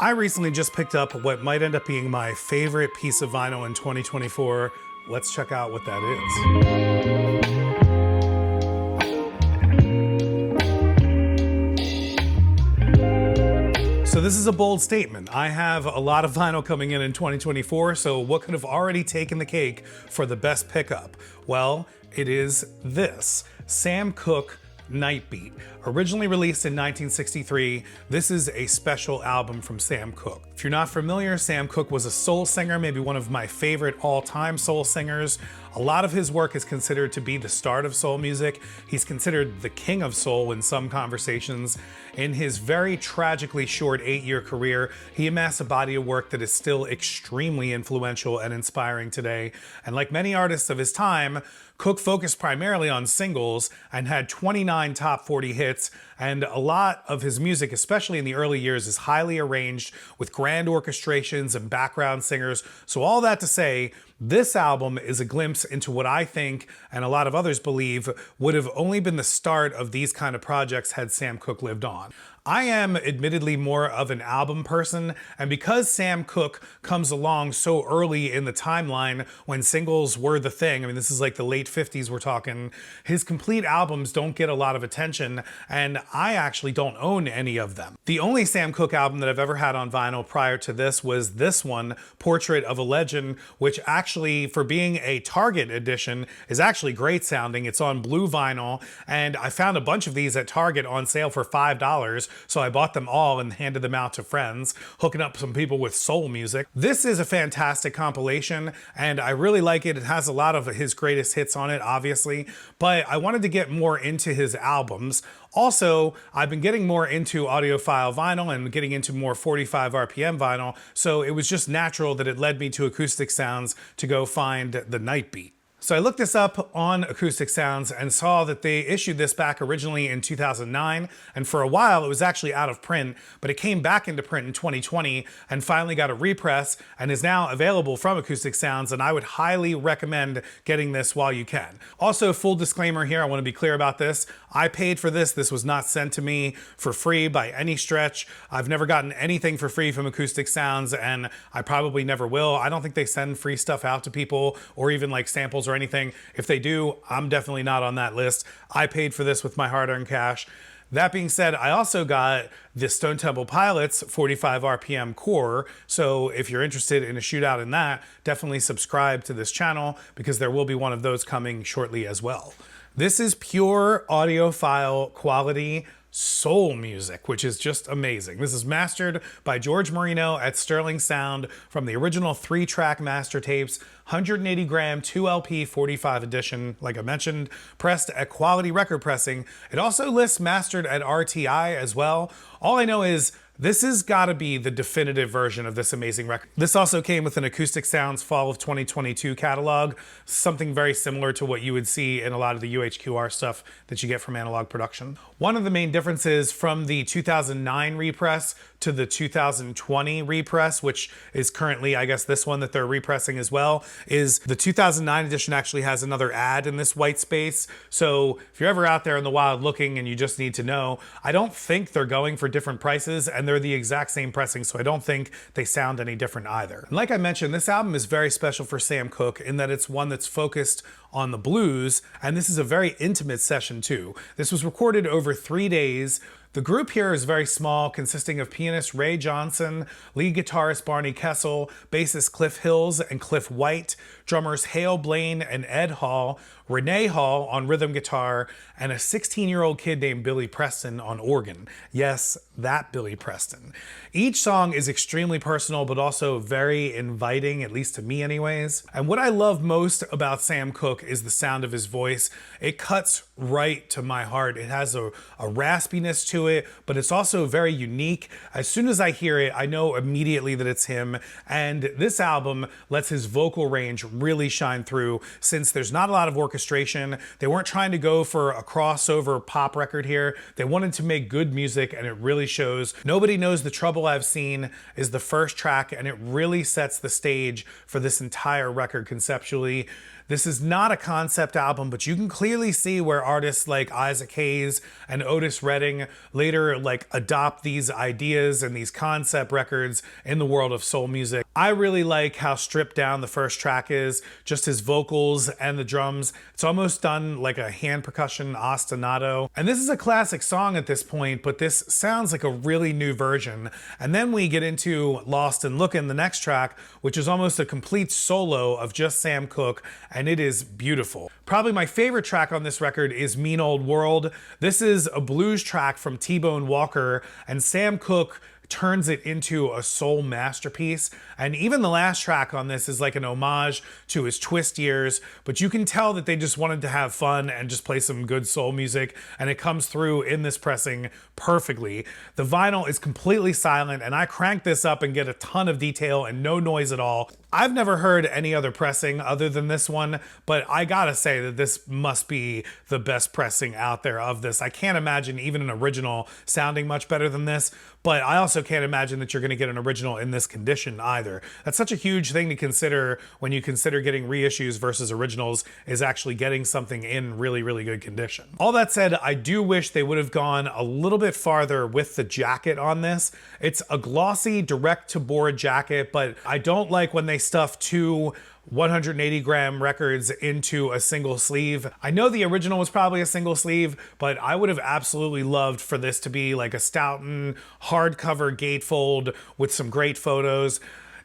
I recently just picked up what might end up being my favorite piece of vinyl in 2024. Let's check out what that is. So this is a bold statement. I have a lot of vinyl coming in 2024, so what could have already taken the cake for the best pickup? Well, it is this, Sam Cooke, Nightbeat. Originally released in 1963, this is a special album from Sam Cooke. If you're not familiar, Sam Cooke was a soul singer, maybe one of my favorite all-time soul singers. A lot of his work is considered to be the start of soul music. He's considered the king of soul in some conversations. In his very tragically short 8-year career, he amassed a body of work that is still extremely influential and inspiring today. And like many artists of his time, Cooke focused primarily on singles and had 29 top 40 hits, and a lot of his music, especially in the early years, is highly arranged with grand orchestrations and background singers. So all that to say, this album is a glimpse into what I think, and a lot of others believe, would have only been the start of these kind of projects had Sam Cooke lived on. I am admittedly more of an album person, and because Sam Cooke comes along so early in the timeline when singles were the thing, I mean, this is like the late 50s we're talking, his complete albums don't get a lot of attention, and I actually don't own any of them. The only Sam Cooke album that I've ever had on vinyl prior to this was this one, Portrait of a Legend, which actually, for being a Target edition, is actually great sounding. It's on blue vinyl, and I found a bunch of these at Target on sale for $5, so I bought them all and handed them out to friends, hooking up some people with soul music. This is a fantastic compilation, and I really like it. It has a lot of his greatest hits on it, obviously, but I wanted to get more into his albums. Also, I've been getting more into audiophile vinyl and getting into more 45 RPM vinyl, so it was just natural that it led me to Acoustic Sounds to go find the Nightbeat. So I looked this up on Acoustic Sounds and saw that they issued this back originally in 2009, and for a while it was actually out of print, but it came back into print in 2020 and finally got a repress and is now available from Acoustic Sounds, and I would highly recommend getting this while you can. Also, full disclaimer here, I want to be clear about this. I paid for this. This was not sent to me for free by any stretch. I've never gotten anything for free from Acoustic Sounds, and I probably never will. I don't think they send free stuff out to people or even like samples or anything. If they do, I'm definitely not on that list. I paid for this with my hard-earned cash. That being said, I also got the Stone Temple Pilots 45 RPM core, so if you're interested in a shootout in that, definitely subscribe to this channel because there will be one of those coming shortly as well. This is pure audiophile quality soul music, which is just amazing. This is mastered by George Marino at Sterling Sound from the original 3-track master tapes, 180 gram 2LP 45 edition, like I mentioned, pressed at Quality Record Pressing. It also lists mastered at RTI as well. All I know is this has got to be the definitive version of this amazing record. This also came with an Acoustic Sounds Fall of 2022 catalog, something very similar to what you would see in a lot of the UHQR stuff that you get from Analog Production. One of the main differences from the 2009 repress to the 2020 repress, which is currently, I guess, this one that they're repressing as well, is the 2009 edition actually has another ad in this white space. So if you're ever out there in the wild looking and you just need to know, I don't think they're going for different prices, and they're the exact same pressing, so I don't think they sound any different either. And like I mentioned, this album is very special for Sam Cooke in that it's one that's focused on the blues, and this is a very intimate session too. This was recorded over 3 days. The group here is very small, consisting of pianist Ray Johnson, lead guitarist Barney Kessel, bassist Cliff Hills and Cliff White, drummers Hale Blaine and Ed Hall, Renee Hall on rhythm guitar, and a 16-year-old kid named Billy Preston on organ. Yes, that Billy Preston. Each song is extremely personal, but also very inviting, at least to me anyways. And what I love most about Sam Cooke is the sound of his voice. It cuts right to my heart. It has a raspiness to it, but it's also very unique. As soon as I hear it, I know immediately that it's him. And this album lets his vocal range really shine through, since there's not a lot of orchestration. They weren't trying to go for a crossover pop record here. They wanted to make good music, and it really shows. Nobody Knows the Trouble I've Seen is the first track, and it really sets the stage for this entire record conceptually. This is not a concept album, but you can clearly see where artists like Isaac Hayes and Otis Redding later like adopt these ideas and these concept records in the world of soul music. I really like how stripped down the first track is, just his vocals and the drums. It's almost done like a hand percussion ostinato. And this is a classic song at this point, but this sounds like a really new version. And then we get into Lost and Lookin', the next track, which is almost a complete solo of just Sam Cooke, and it is beautiful. Probably my favorite track on this record is Mean Old World. This is a blues track from T-Bone Walker, and Sam Cooke turns it into a soul masterpiece. And even the last track on this is like an homage to his Twist years, but you can tell that they just wanted to have fun and just play some good soul music, and it comes through in this pressing perfectly. The vinyl is completely silent, and I crank this up and get a ton of detail and no noise at all. I've never heard any other pressing other than this one, but I gotta say that this must be the best pressing out there of this. I can't imagine even an original sounding much better than this, but I also can't imagine that you're gonna get an original in this condition either. That's such a huge thing to consider when you consider getting reissues versus originals, is actually getting something in really, really good condition. All that said, I do wish they would have gone a little bit farther with the jacket on this. It's a glossy direct-to-board jacket, but I don't like when they stuff two 180 gram records into a single sleeve. I know the original was probably a single sleeve, but I would have absolutely loved for this to be like a Stoughton hardcover gatefold with some great photos.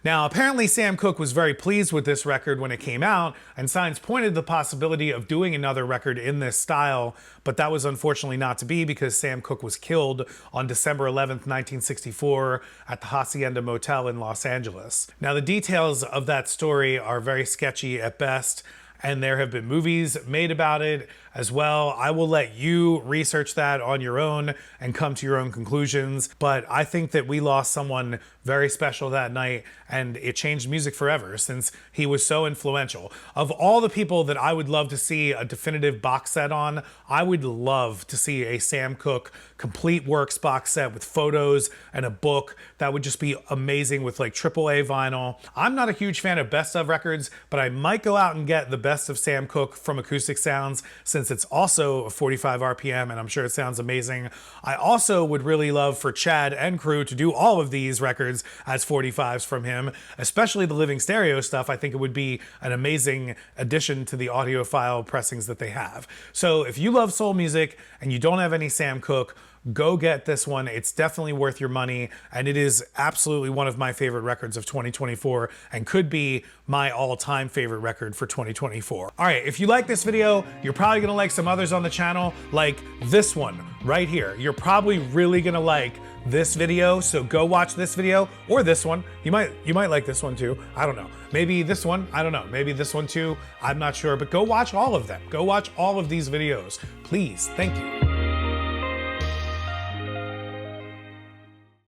Now, apparently Sam Cooke was very pleased with this record when it came out, and signs pointed to the possibility of doing another record in this style, but that was unfortunately not to be because Sam Cooke was killed on December 11th, 1964 at the Hacienda Motel in Los Angeles. Now, the details of that story are very sketchy at best, and there have been movies made about it as well. I will let you research that on your own and come to your own conclusions, but I think that we lost someone very special that night, and it changed music forever since he was so influential. Of all the people that I would love to see a definitive box set on, I would love to see a Sam Cooke complete works box set with photos and a book. That would just be amazing with like AAA vinyl. I'm not a huge fan of best of records, but I might go out and get the best of Sam Cooke from Acoustic Sounds, since it's also a 45 RPM and I'm sure it sounds amazing. I also would really love for Chad and crew to do all of these records as 45s from him, especially the Living Stereo stuff. I think it would be an amazing addition to the audiophile pressings that they have. So if you love soul music and you don't have any Sam Cooke, go get this one. It's definitely worth your money, and it is absolutely one of my favorite records of 2024 and could be my all-time favorite record for 2024. All right, if you like this video, you're probably gonna like some others on the channel, like this one right here. You're probably really gonna like this video, so go watch this video or this one. You might like this one too. I don't know. Maybe this one, I don't know. Maybe this one too, I'm not sure, but go watch all of them. Go watch all of these videos, please. Thank you.